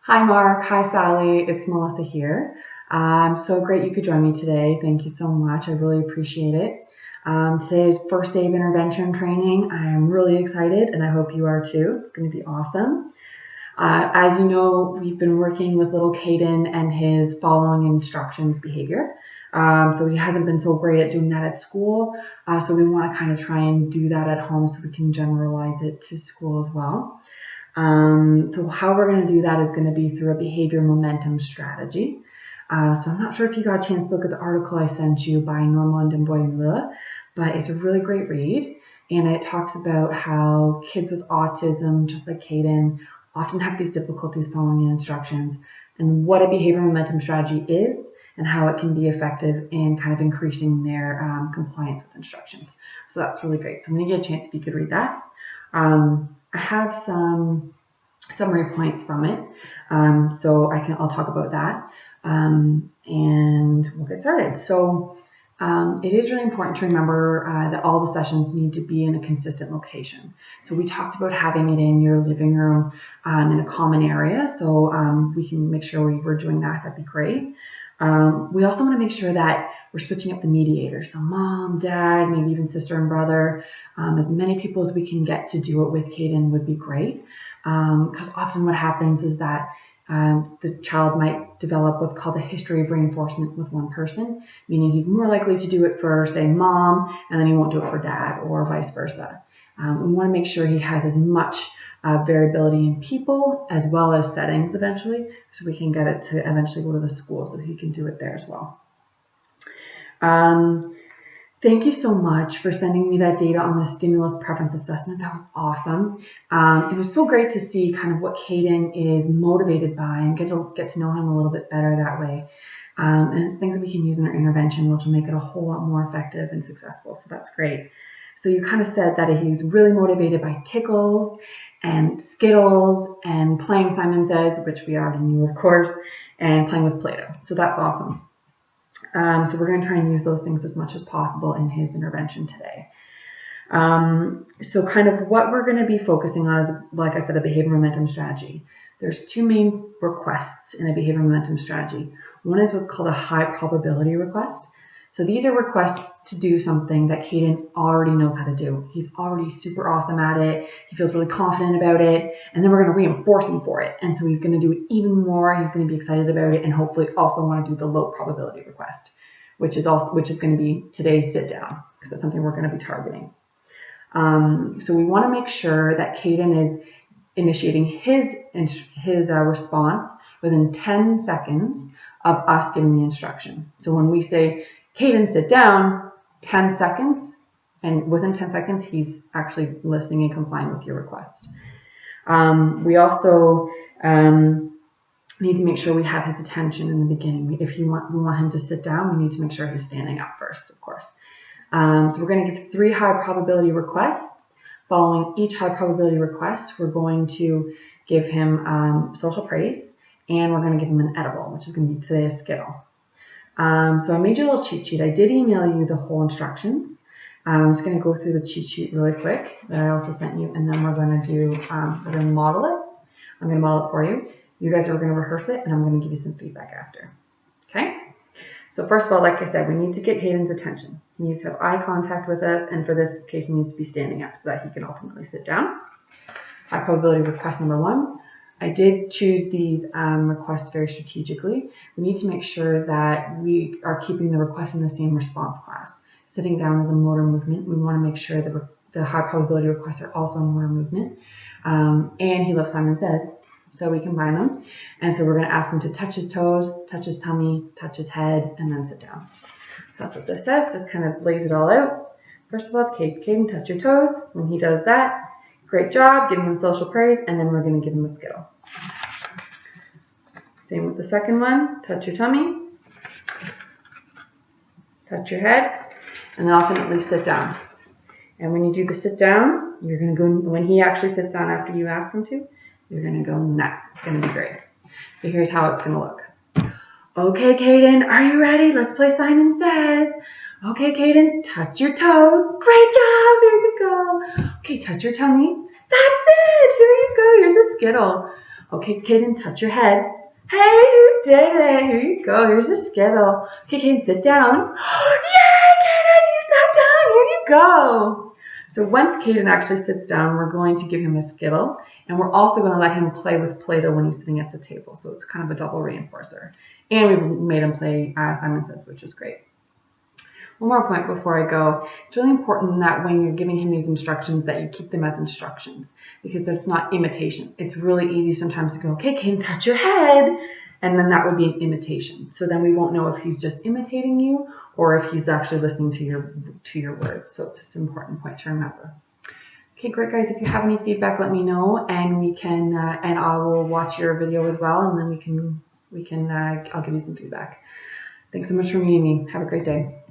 Hi Mark, hi Sally, it's Melissa here. So great you could join me today. Thank you so much. I really appreciate it. Today's first day of intervention training. I am really excited and I hope you are too. It's going to be awesome. As you know, we've been working with little Caden and his following instructions behavior. So he hasn't been so great at doing that at school. So we want to kind of try and do that at home so we can generalize it to school as well. So how we're going to do that is going to be through a behavior momentum strategy. So I'm not sure if you got a chance to look at the article I sent you by Normand and Boyle, but it's a really great read. And it talks about how kids with autism, just like Caden, often have these difficulties following the instructions and what a behavior momentum strategy is and how it can be effective in kind of increasing their compliance with instructions. So that's really great. So when you get a chance, if you could read that. I have some summary points from it, so I'll talk about that, and we'll get started. So it is really important to remember that all the sessions need to be in a consistent location. So we talked about having it in your living room in a common area, so we can make sure we're doing that. That'd be great. We also want to make sure that we're switching up the mediators. So mom, dad, maybe even sister and brother, as many people as we can get to do it with Caden would be great. Because often what happens is that the child might develop what's called a history of reinforcement with one person, meaning he's more likely to do it for, say, mom, and then he won't do it for dad, or vice versa. We want to make sure he has as much variability in people as well as settings eventually, so we can get it to eventually go to the school so he can do it there as well. Thank you so much for sending me that data on the stimulus preference assessment. That was awesome. It was so great to see kind of what Caden is motivated by and get to know him a little bit better that way. And it's things that we can use in our intervention, which will make it a whole lot more effective and successful. So that's great. So you kind of said that he's really motivated by tickles and Skittles and playing Simon Says, which we already knew, of course, and playing with Play-Doh. So that's awesome. So we're going to try and use those things as much as possible in his intervention today. So kind of what we're going to be focusing on is, like I said, a behavior momentum strategy. There's two main requests in a behavior momentum strategy. One is what's called a high probability request. So these are requests to do something that Caden already knows how to do. He's already super awesome at it. He feels really confident about it. And then we're going to reinforce him for it. And so he's going to do it even more. He's going to be excited about it and hopefully also want to do the low probability request, which is going to be today's sit down, because that's something we're going to be targeting. So we want to make sure that Caden is initiating his response within 10 seconds of us giving the instruction. So when we say, Caden, sit down, 10 seconds, and within 10 seconds, he's actually listening and complying with your request. We also need to make sure we have his attention in the beginning. If we want him to sit down, we need to make sure he's standing up first, of course. So we're going to give 3 high probability requests. Following each high probability request, we're going to give him social praise, and we're going to give him an edible, which is going to be today a Skittle. So I made you a little cheat sheet. I did email you the whole instructions. I'm just going to go through the cheat sheet really quick that I also sent you, and then we're going to model it. I'm going to model it for you. You guys are going to rehearse it, and I'm going to give you some feedback after. Okay? So first of all, like I said, we need to get Caden's attention. He needs to have eye contact with us, and for this case, he needs to be standing up so that he can ultimately sit down. High probability request number 1. I did choose these requests very strategically. We need to make sure that we are keeping the request in the same response class. Sitting down is a motor movement. We want to make sure that the high probability requests are also a motor movement. And he loves Simon Says, so we combine them. And so we're going to ask him to touch his toes, touch his tummy, touch his head, and then sit down. That's what this says. Just kind of lays it all out. First of all, it's Caden, touch your toes. When he does that, great job, giving him social praise, and then we're going to give him a Skittle. Same with the second one, touch your tummy, touch your head, and then ultimately sit down. And when you do the sit down, you're going to go, when he actually sits down after you ask him to, you're going to go nuts. It's going to be great. So here's how it's going to look. Okay, Caden, are you ready? Let's play Simon Says. Okay, Caden, touch your toes. Great job. Here you go. Okay, touch your tummy. That's it. Here you go. Here's a Skittle. Okay, Caden, touch your head. Hey, you did it. Here you go. Here's a Skittle. Okay, Caden, sit down. Yay, Caden, you sat down. Here you go. So once Caden actually sits down, we're going to give him a Skittle, and we're also going to let him play with Play-Doh when he's sitting at the table. So it's kind of a double reinforcer. And we've made him play Simon Says, which is great. One more point before I go. It's really important that when you're giving him these instructions that you keep them as instructions, because that's not imitation. It's really easy sometimes to go, okay, Caden, touch your head, and then that would be an imitation. So then we won't know if he's just imitating you or if he's actually listening to your words. So it's just an important point to remember. Okay, great guys. If you have any feedback, let me know, and we can and I will watch your video as well, and then we can I'll give you some feedback. Thanks so much for meeting me. Have a great day.